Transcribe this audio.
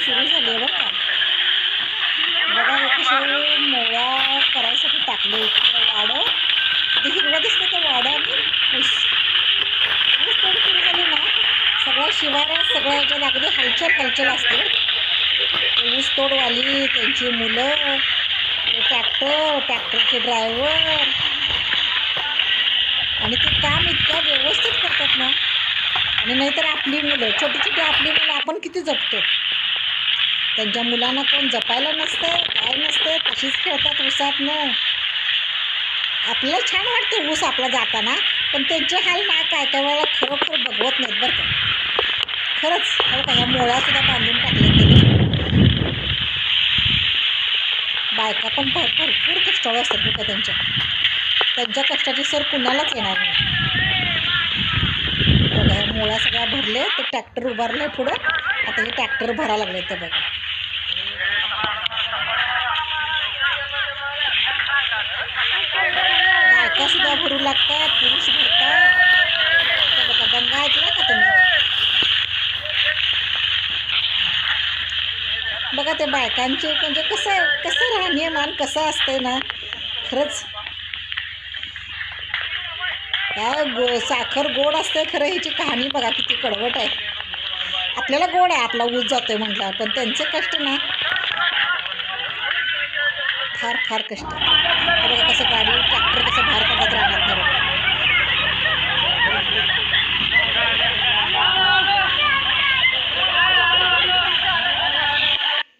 सुरू झाली आहे बरं का. बघा हे कसे मोळ्या करायसाठी टाकले वाडं. ते हिरवं दिसतं ते वाडं आणि ऊस तोड सुरू झाली ना. सगळ्या शिवाऱ्या सगळ्या याच्यात अगदी हलचल असते. ऊस तोडवाली, त्यांची मुलं, ट्रॅक्टरचे ड्रायव्हर आणि ते काम इतक्या व्यवस्थित करतात ना. आणि नाहीतर आपली मुलं छोटी आपली मुलं आपण किती जपतो. त्यांच्या मुलांना कोण जपायला नसतं, काय नसतं, तशीच खेळतात ऊसातनं. आपल्याला छान वाटते ऊस आपला जाताना, पण त्यांचे हाल ना काय वेळेला खरोखर बघवत नाहीत बरं का. खरंच हो का. ह्या मोळ्यासुद्धा बांधून टाकले त्यांनी. बायका पण भरपूर कष्टाळू असतात बरं का. त्यांच्या कष्टाची सर कुणालाच येणार नाही बघा. ह्या मोळ्या सगळ्या भरले. ते ट्रॅक्टर उभारले पुढं. आता हे ट्रॅक्टर भरायला लागले तर बघा. बायका सुद्धा भरू लागतात, पुरुष भरतात. बघा दंगा ऐकला का तुम्ही. बघा ते बायकांचे म्हणजे कसं राहणीमान कसं असतंय ना. खरंच काय साखर गोड असते खरं. ह्याची कहाणी बघा किती कडवट आहे. आपल्याला गोड आहे आपला ऊस जातोय म्हटलं, पण त्यांचे कष्ट ना फार कष्ट. बघा कसं गाडी ट्रॅक्टर कसं बाहेर काढत राहणार नाही बघा.